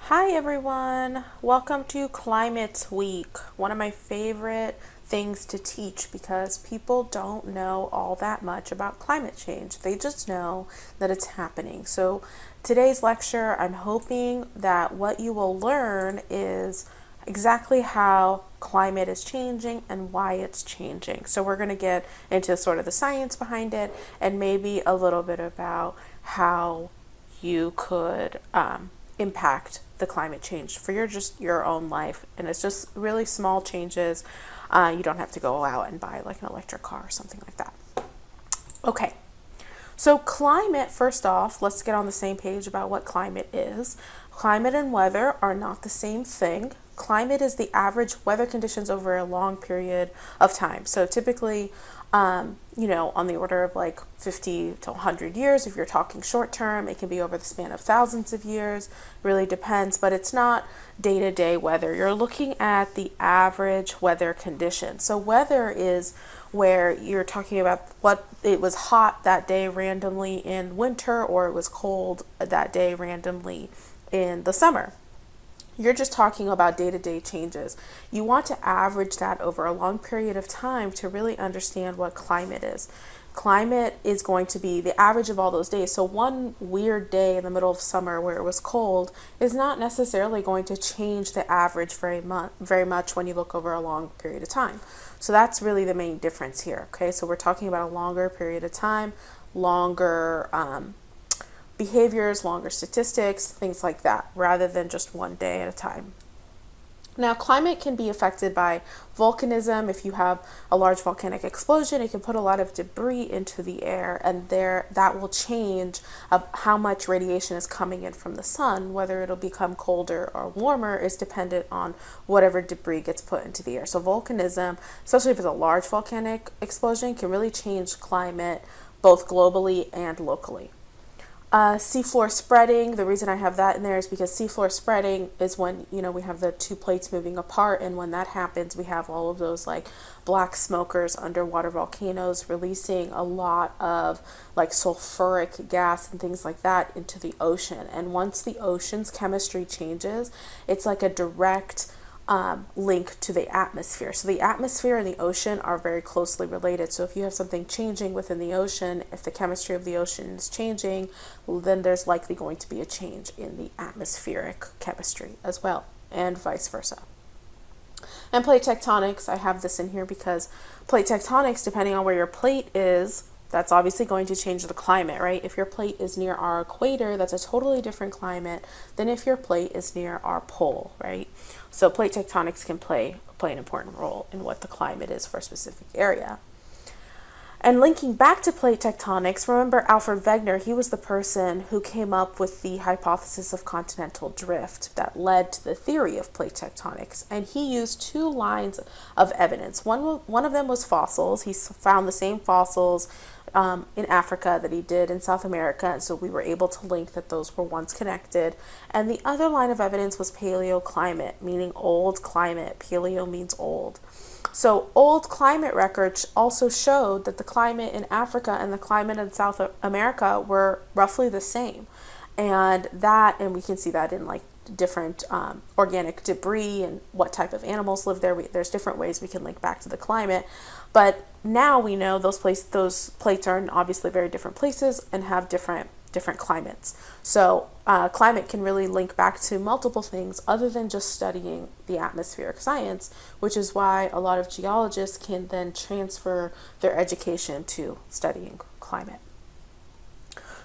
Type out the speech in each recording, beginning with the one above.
Hi everyone, welcome to Climate Week. One of my favorite things to teach because people don't know all that much about climate change. They just know that it's happening. So today's lecture, I'm hoping that what you will learn is exactly how climate is changing and why it's changing. So we're going to get into sort of the science behind it and maybe a little bit about how you could impact the climate change for your own life. And it's just really small changes. You don't have to go out and buy like an electric car or something like that. Okay, so climate, first off, let's get on the same page about what climate is. Climate and weather are not the same thing. Climate is the average weather conditions over a long period of time. So typically, on the order of like 50 to 100 years. If you're talking short term, it can be over the span of thousands of years. Really depends, but it's not day to day weather. You're looking at the average weather conditions. So weather is where you're talking about what it was hot that day randomly in winter, or it was cold that day randomly in the summer. You're just talking about day-to-day changes. You want to average that over a long period of time to really understand what climate is. Climate is going to be the average of all those days. So one weird day in the middle of summer where it was cold is not necessarily going to change the average very much when you look over a long period of time. So that's really the main difference here. Okay, so we're talking about a longer period of time, longer behaviors, longer statistics, things like that, rather than just one day at a time. Now, climate can be affected by volcanism. If you have a large volcanic explosion, it can put a lot of debris into the air, and that will change how much radiation is coming in from the sun. Whether it'll become colder or warmer is dependent on whatever debris gets put into the air. So volcanism, especially if it's a large volcanic explosion, can really change climate both globally and locally. Seafloor spreading, the reason I have that in there is because seafloor spreading is when, we have the two plates moving apart, and when that happens, we have all of those like black smokers, underwater volcanoes releasing a lot of like sulfuric gas and things like that into the ocean. And once the ocean's chemistry changes, it's like a direct link to the atmosphere. So the atmosphere and the ocean are very closely related. So if you have something changing within the ocean, if the chemistry of the ocean is changing, well, then there's likely going to be a change in the atmospheric chemistry as well, and vice versa. And plate tectonics, I have this in here because plate tectonics, depending on where your plate is, that's obviously going to change the climate, right? If your plate is near our equator, that's a totally different climate than if your plate is near our pole, right? So plate tectonics can play an important role in what the climate is for a specific area. And linking back to plate tectonics, remember Alfred Wegener, he was the person who came up with the hypothesis of continental drift that led to the theory of plate tectonics. And he used two lines of evidence. One of them was fossils. He found the same fossils in Africa that he did in South America, and so we were able to link that those were once connected. And the other line of evidence was paleoclimate, meaning old climate. Paleo means old. So old climate records also showed that the climate in Africa and the climate in South America were roughly the same. And we can see that in like different organic debris and what type of animals live there. There's different ways we can link back to the climate. But now we know those plates are in obviously very different places and have different climates. So climate can really link back to multiple things other than just studying the atmospheric science, which is why a lot of geologists can then transfer their education to studying climate.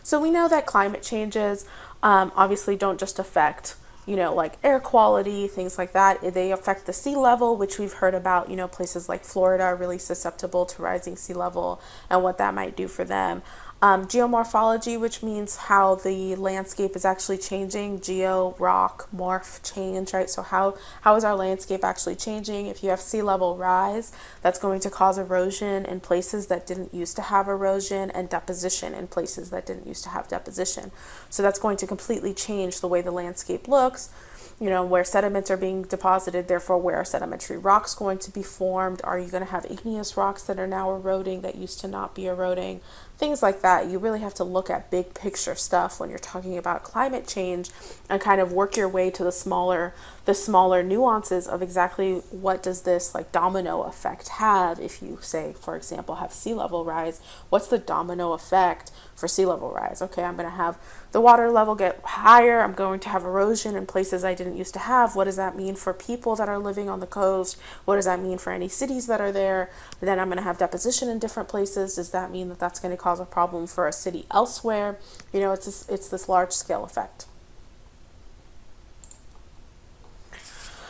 So we know that climate changes obviously don't just affect like air quality, things like that. They affect the sea level, which we've heard about, places like Florida are really susceptible to rising sea level and what that might do for them. Geomorphology, which means how the landscape is actually changing. Geo, rock, morph, change, right? So how is our landscape actually changing? If you have sea level rise, that's going to cause erosion in places that didn't used to have erosion, and deposition in places that didn't used to have deposition. So that's going to completely change the way the landscape looks. Where sediments are being deposited, therefore where are sedimentary rocks going to be formed? Are you going to have igneous rocks that are now eroding that used to not be eroding? things like that. You really have to look at big picture stuff when you're talking about climate change, and kind of work your way to the smaller nuances of exactly what does this like domino effect have. If you say, for example, have sea level rise, what's the domino effect for sea level rise? Okay, I'm going to have the water level get higher. I'm going to have erosion in places I didn't used to have. What does that mean for people that are living on the coast? What does that mean for any cities that are there? Then I'm going to have deposition in different places. Does that mean that that's going to cause a problem for a city elsewhere? It's this large scale effect.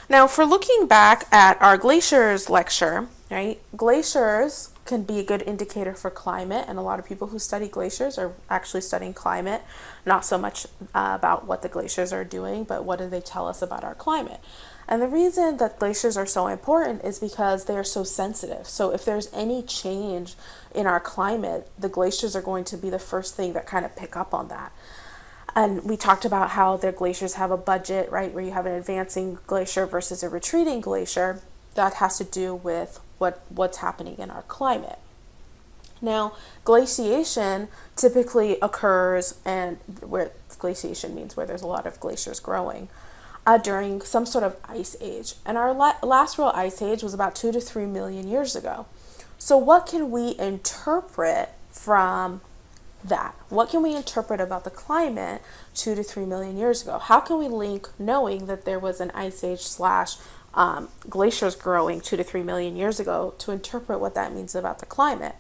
Now, for looking back at our glaciers lecture, right? Glaciers can be a good indicator for climate, and a lot of people who study glaciers are actually studying climate, not so much about what the glaciers are doing, but what do they tell us about our climate. And the reason that glaciers are so important is because they are so sensitive. So if there's any change in our climate, the glaciers are going to be the first thing that kind of pick up on that. And we talked about how the glaciers have a budget, right, where you have an advancing glacier versus a retreating glacier. That has to do with what's happening in our climate. Now, glaciation typically occurs, and where glaciation means where there's a lot of glaciers growing, during some sort of ice age. And our last real ice age was about 2 to 3 million years ago. So what can we interpret from that? What can we interpret about the climate 2 to 3 million years ago? How can we link knowing that there was an ice age slash glaciers growing 2 to 3 million years ago to interpret what that means about the climate?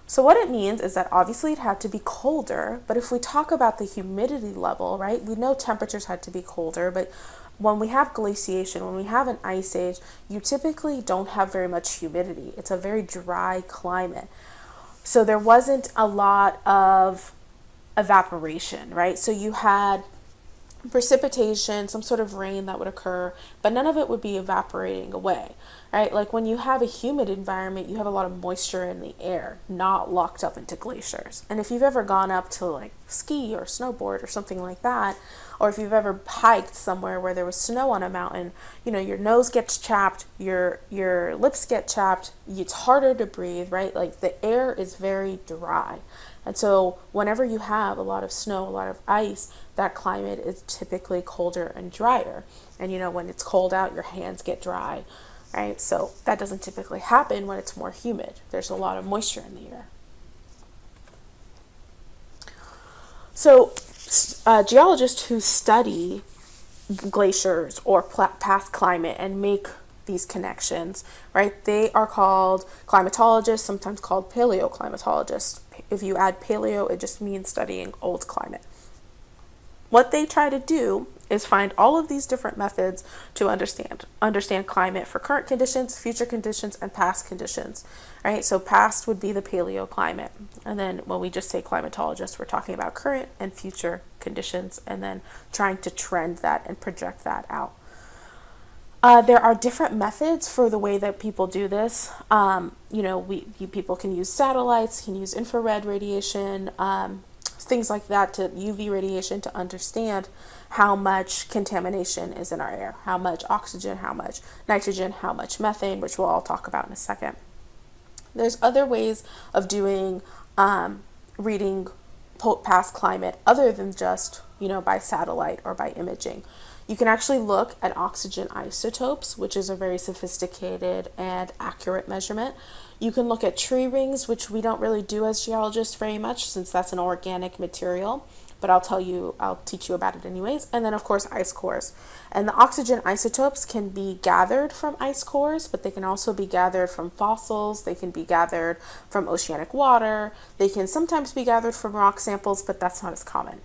So what it means is that obviously it had to be colder, but if we talk about the humidity level, right, we know temperatures had to be colder, but when we have glaciation, when we have an ice age, you typically don't have very much humidity. It's a very dry climate. So there wasn't a lot of evaporation, right? So you had precipitation, some sort of rain that would occur, but none of it would be evaporating away, right? Like when you have a humid environment, you have a lot of moisture in the air, not locked up into glaciers. And if you've ever gone up to like ski or snowboard or something like that, or if you've ever hiked somewhere where there was snow on a mountain, your nose gets chapped, your lips get chapped, it's harder to breathe, right? Like the air is very dry. And so whenever you have a lot of snow, a lot of ice, that climate is typically colder and drier. And when it's cold out, your hands get dry, right? So that doesn't typically happen when it's more humid. There's a lot of moisture in the air. So geologists who study glaciers or past climate and make these connections, right? They are called climatologists, sometimes called paleoclimatologists. If you add paleo, it just means studying old climate. What they try to do is find all of these different methods to understand climate for current conditions, future conditions, and past conditions, right? So past would be the paleoclimate. And then when we just say climatologist, we're talking about current and future conditions, and then trying to trend that and project that out. There are different methods for the way that people do this. People can use satellites, can use infrared radiation, things like that, to UV radiation, to understand how much contamination is in our air, how much oxygen, how much nitrogen, how much methane, which we'll all talk about in a second. There's other ways of doing reading past climate other than just by satellite or by imaging. You can actually look at oxygen isotopes, which is a very sophisticated and accurate measurement. You can look at tree rings, which we don't really do as geologists very much since that's an organic material, but I'll teach you about it anyways. And then of course ice cores. And the oxygen isotopes can be gathered from ice cores, but they can also be gathered from fossils. They can be gathered from oceanic water. They can sometimes be gathered from rock samples, but that's not as common.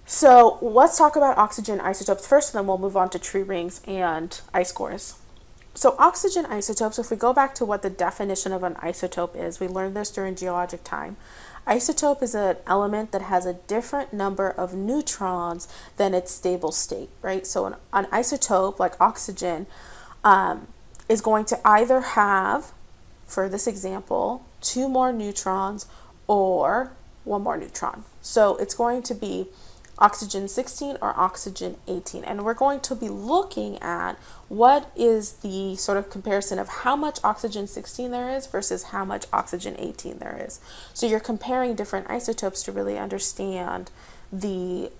So let's talk about oxygen isotopes first, and then we'll move on to tree rings and ice cores. So oxygen isotopes, if we go back to what the definition of an isotope is, we learned this during geologic time. Isotope is an element that has a different number of neutrons than its stable state, right? So an isotope, like oxygen, is going to either have, for this example, 2 more neutrons or 1 more neutron. So it's going to be oxygen 16 or oxygen 18. And we're going to be looking at what is the sort of comparison of how much oxygen 16 there is versus how much oxygen 18 there is. So you're comparing different isotopes to really understand the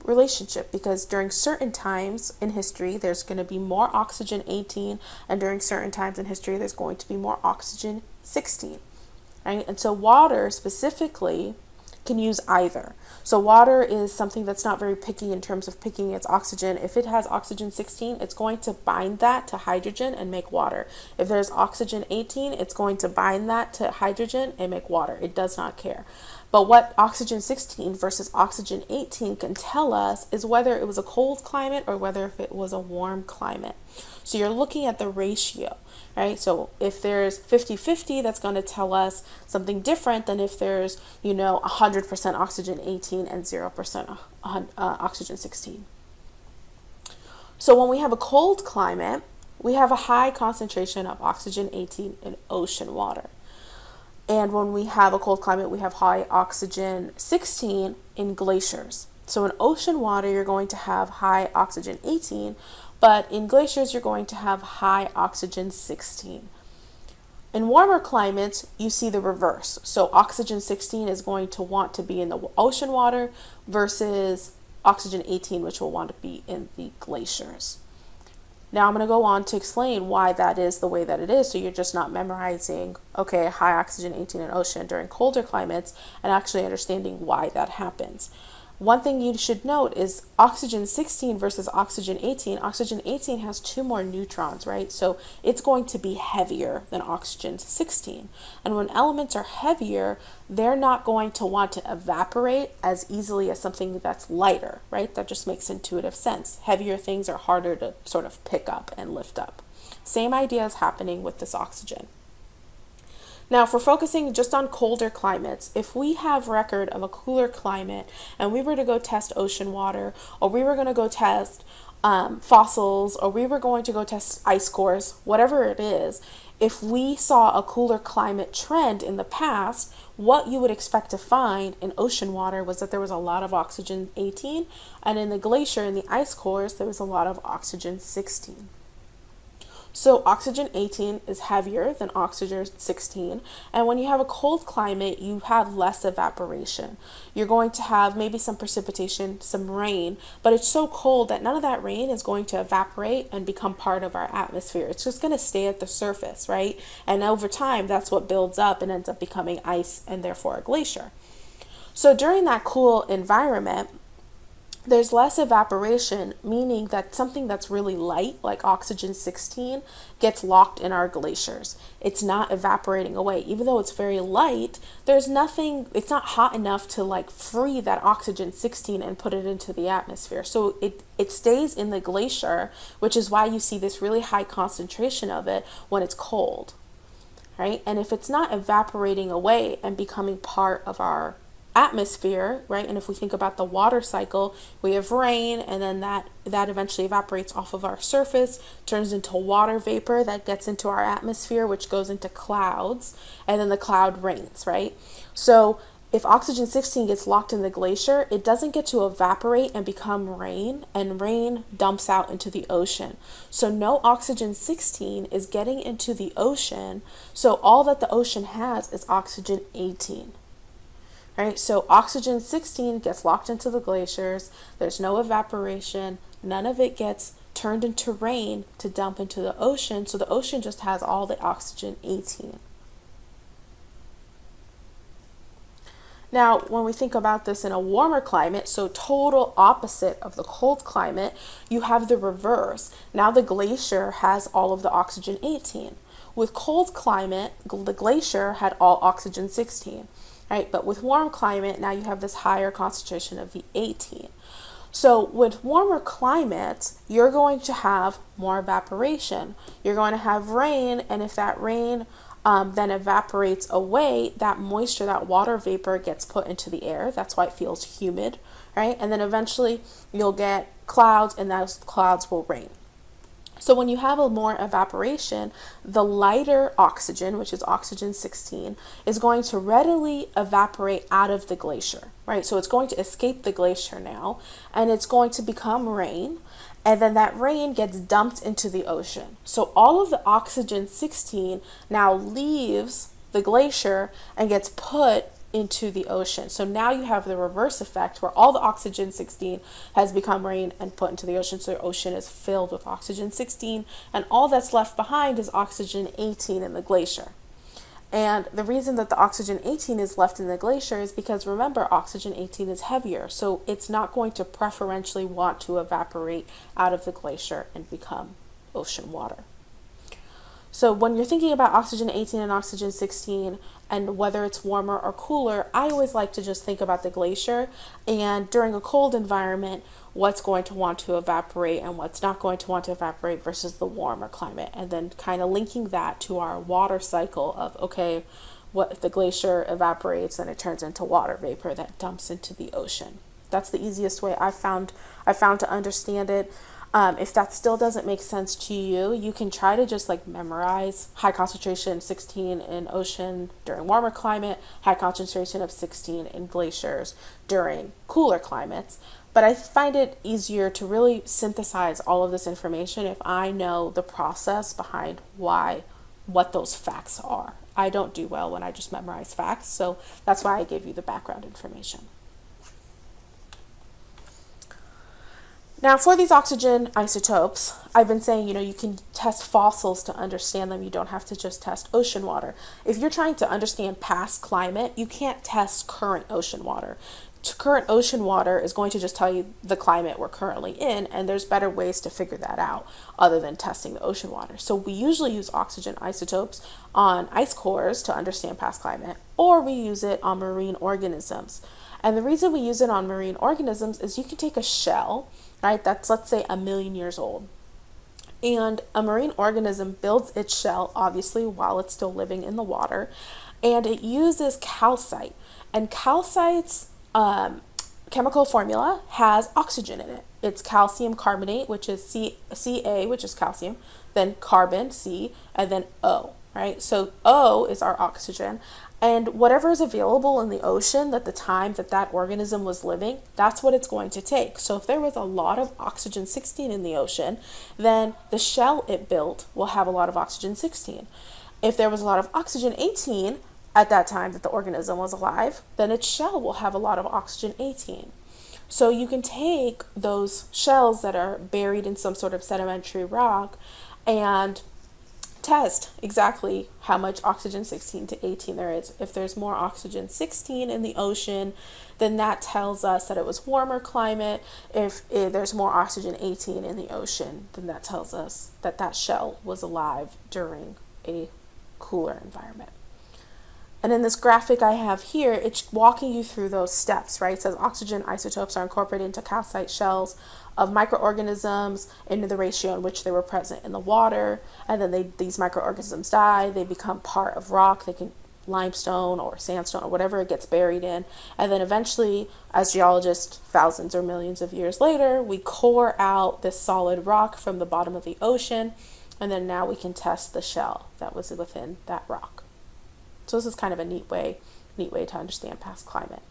relationship, because during certain times in history there's going to be more oxygen 18, and during certain times in history there's going to be more oxygen 16, right? And so water specifically can use either. So water is something that's not very picky in terms of picking its oxygen. If it has oxygen 16, it's going to bind that to hydrogen and make water. If there's oxygen 18, it's going to bind that to hydrogen and make water. It does not care. But what oxygen 16 versus oxygen 18 can tell us is whether it was a cold climate or whether if it was a warm climate. So you're looking at the ratio, right? So if there's 50-50, that's going to tell us something different than if there's, 100% oxygen 18 and 0% oxygen 16. So when we have a cold climate, we have a high concentration of oxygen 18 in ocean water. And when we have a cold climate, we have high oxygen 16 in glaciers. So in ocean water, you're going to have high oxygen 18, but in glaciers, you're going to have high oxygen 16. In warmer climates, you see the reverse. So oxygen 16 is going to want to be in the ocean water versus oxygen 18, which will want to be in the glaciers. Now I'm going to go on to explain why that is the way that it is, so you're just not memorizing, okay, high oxygen 18 in ocean during colder climates, and actually understanding why that happens. One thing you should note is oxygen 16 versus oxygen 18. Oxygen 18 has 2 more neutrons, right? So it's going to be heavier than oxygen 16. And when elements are heavier, they're not going to want to evaporate as easily as something that's lighter, right? That just makes intuitive sense. Heavier things are harder to sort of pick up and lift up. Same idea is happening with this oxygen. Now, if we're focusing just on colder climates, if we have record of a cooler climate and we were to go test ocean water, or we were going to go test fossils, or we were going to go test ice cores, whatever it is, if we saw a cooler climate trend in the past, what you would expect to find in ocean water was that there was a lot of oxygen 18, and in the glacier, in the ice cores, there was a lot of oxygen 16. So oxygen 18 is heavier than oxygen 16, and when you have a cold climate, you have less evaporation. You're going to have maybe some precipitation, some rain, but it's so cold that none of that rain is going to evaporate and become part of our atmosphere. It's just going to stay at the surface, right? And over time, that's what builds up and ends up becoming ice and therefore a glacier. So during that cool environment, there's less evaporation, meaning that something that's really light, like oxygen 16, gets locked in our glaciers. It's not evaporating away. Even though it's very light, there's nothing, it's not hot enough to like free that oxygen 16 and put it into the atmosphere. So it stays in the glacier, which is why you see this really high concentration of it when it's cold, right? And if it's not evaporating away and becoming part of our atmosphere, right? And if we think about the water cycle, we have rain, and then that eventually evaporates off of our surface, turns into water vapor that gets into our atmosphere, which goes into clouds, and then the cloud rains, right? So if oxygen 16 gets locked in the glacier, it doesn't get to evaporate and become rain, and rain dumps out into the ocean. So no oxygen 16 is getting into the ocean, so all that the ocean has is oxygen 18. Right, so oxygen 16 gets locked into the glaciers, there's no evaporation, none of it gets turned into rain to dump into the ocean, so the ocean just has all the oxygen 18. Now, when we think about this in a warmer climate, so total opposite of the cold climate, you have the reverse. Now the glacier has all of the oxygen 18. With cold climate, the glacier had all oxygen 16. Right, but with warm climate, now you have this higher concentration of the 18. So with warmer climates, you're going to have more evaporation. You're going to have rain, and if that rain then evaporates away, that moisture, that water vapor gets put into the air. That's why it feels humid, right? And then eventually you'll get clouds, and those clouds will rain. So when you have a more evaporation, the lighter oxygen, which is oxygen 16, is going to readily evaporate out of the glacier, right? So it's going to escape the glacier now, and it's going to become rain, and then that rain gets dumped into the ocean. So all of the oxygen 16 now leaves the glacier and gets put into the ocean. So now you have the reverse effect where all the oxygen 16 has become rain and put into the ocean. So your ocean is filled with oxygen 16, and all that's left behind is oxygen 18 in the glacier. And the reason that the oxygen 18 is left in the glacier is because, remember, oxygen 18 is heavier, so it's not going to preferentially want to evaporate out of the glacier and become ocean water. So when you're thinking about oxygen 18 and oxygen 16 and whether it's warmer or cooler, I always like to just think about the glacier, and during a cold environment, what's going to want to evaporate and what's not going to want to evaporate versus the warmer climate, and then kind of linking that to our water cycle of, okay, what if the glacier evaporates and it turns into water vapor that dumps into the ocean. That's the easiest way I found to understand it. If that still doesn't make sense to you, you can try to just like memorize high concentration 16 in ocean during warmer climate, high concentration of 16 in glaciers during cooler climates. But I find it easier to really synthesize all of this information if I know the process behind what those facts are. I don't do well when I just memorize facts, so that's why I gave you the background information. Now, for these oxygen isotopes, I've been saying, you can test fossils to understand them. You don't have to just test ocean water. If you're trying to understand past climate, you can't test current ocean water. Current ocean water is going to just tell you the climate we're currently in, and there's better ways to figure that out other than testing the ocean water. So we usually use oxygen isotopes on ice cores to understand past climate, or we use it on marine organisms. And the reason we use it on marine organisms is you can take a shell, right, that's, let's say, 1,000,000 years old. And a marine organism builds its shell, obviously, while it's still living in the water, and it uses calcite. And calcite's chemical formula has oxygen in it. It's calcium carbonate, which is Ca, which is calcium, then carbon, C, and then O, right? So O is our oxygen. And whatever is available in the ocean at the time that organism was living, that's what it's going to take. So if there was a lot of oxygen 16 in the ocean, then the shell it built will have a lot of oxygen 16. If there was a lot of oxygen 18 at that time that the organism was alive, then its shell will have a lot of oxygen 18. So you can take those shells that are buried in some sort of sedimentary rock and test exactly how much oxygen 16 to 18 there is. If there's more oxygen 16 in the ocean, then that tells us that it was warmer climate. If there's more oxygen 18 in the ocean, then that tells us that that shell was alive during a cooler environment. And in this graphic I have here, it's walking you through those steps, right? It says oxygen isotopes are incorporated into calcite shells of microorganisms into the ratio in which they were present in the water. And then these microorganisms die, they become part of rock, they can limestone or sandstone or whatever it gets buried in. And then eventually, as geologists, thousands or millions of years later, we core out this solid rock from the bottom of the ocean. And then now we can test the shell that was within that rock. So this is kind of a neat way to understand past climate.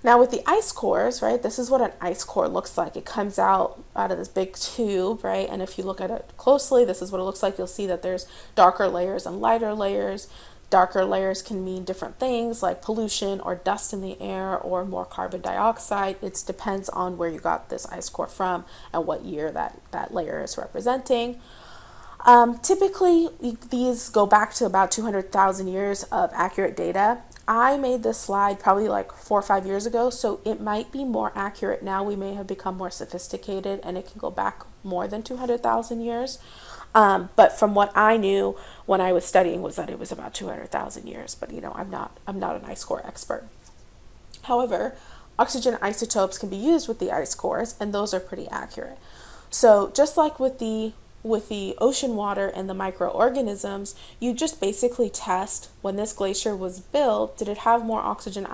Now with the ice cores, right, this is what an ice core looks like. It comes out of this big tube, right, and if you look at it closely, this is what it looks like. You'll see that there's darker layers and lighter layers. Darker layers can mean different things like pollution or dust in the air or more carbon dioxide. It depends on where you got this ice core from and what year that layer is representing. Typically, these go back to about 200,000 years of accurate data. I made this slide probably like 4 or 5 years ago, so it might be more accurate now. We may have become more sophisticated and it can go back more than 200,000 years. But from what I knew when I was studying was that it was about 200,000 years, but I'm not an ice core expert. However, oxygen isotopes can be used with the ice cores, and those are pretty accurate. So just like with the ocean water and the microorganisms, you just basically test when this glacier was built, did it have more oxygen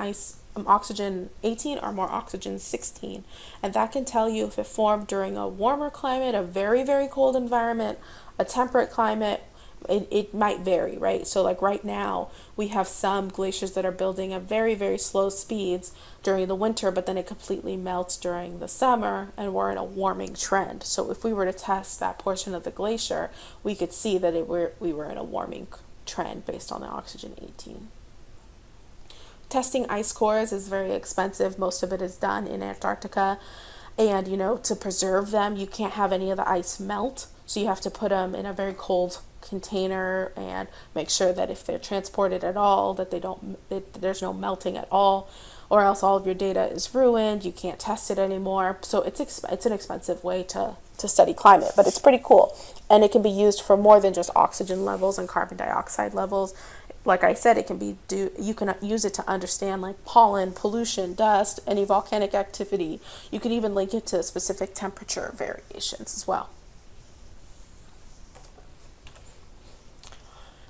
oxygen 18 or more oxygen 16. And that can tell you if it formed during a warmer climate, a very, very cold environment, a temperate climate. It might vary, right? So like right now, we have some glaciers that are building at very, very slow speeds during the winter, but then it completely melts during the summer, and we're in a warming trend. So if we were to test that portion of the glacier, we could see that we were in a warming trend based on the oxygen 18. Testing ice cores is very expensive. Most of it is done in Antarctica. And, to preserve them, you can't have any of the ice melt. So you have to put them in a very cold container and make sure that if they're transported at all, that there's no melting at all, or else all of your data is ruined. You can't test it anymore. So it's an expensive way to study climate, but it's pretty cool. And it can be used for more than just oxygen levels and carbon dioxide levels. Like I said, you can use it to understand like pollen, pollution, dust, any volcanic activity. You can even link it to specific temperature variations as well.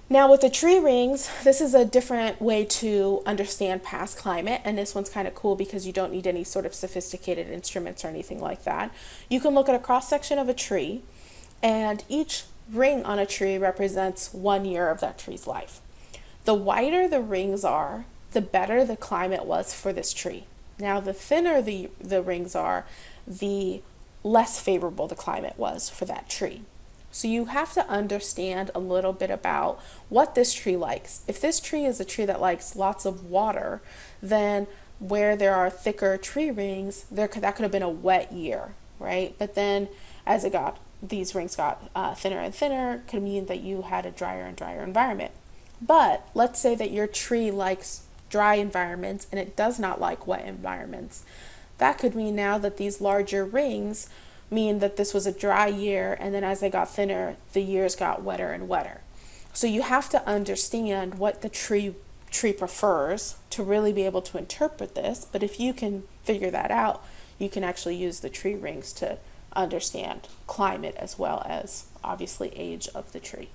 Now with the tree rings, this is a different way to understand past climate, and this one's kind of cool because you don't need any sort of sophisticated instruments or anything like that. You can look at a cross-section of a tree, and each ring on a tree represents 1 year of that tree's life. The wider the rings are, the better the climate was for this tree. Now the thinner the rings are, the less favorable the climate was for that tree. So you have to understand a little bit about what this tree likes. If this tree is a tree that likes lots of water, then where there are thicker tree rings, that could have been a wet year, right? But then as these rings got thinner and thinner, could mean that you had a drier and drier environment. But let's say that your tree likes dry environments and it does not like wet environments. That could mean now that these larger rings mean that this was a dry year, and then as they got thinner, the years got wetter and wetter. So you have to understand what the tree prefers to really be able to interpret this. But if you can figure that out, you can actually use the tree rings to understand climate as well as obviously age of the tree.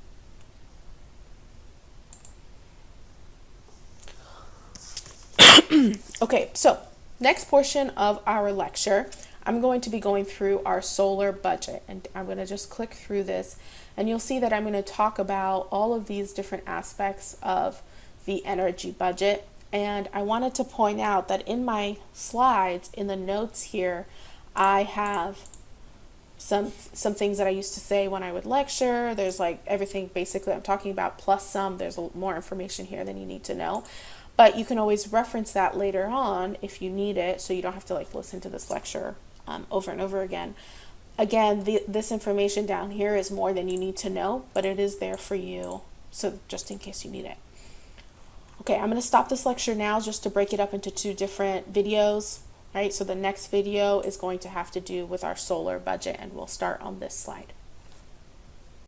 Okay, so next portion of our lecture, I'm going to be going through our solar budget, and I'm going to just click through this, and you'll see that I'm going to talk about all of these different aspects of the energy budget. And I wanted to point out that in my slides, in the notes here, I have some things that I used to say when I would lecture. There's like everything basically I'm talking about plus some. There's more information here than you need to know. But you can always reference that later on if you need it, so you don't have to like listen to this lecture over and over again. Again, this information down here is more than you need to know, but it is there for you, so just in case you need it. Okay, I'm going to stop this lecture now just to break it up into 2 different videos. All right, so the next video is going to have to do with our solar budget, and we'll start on this slide.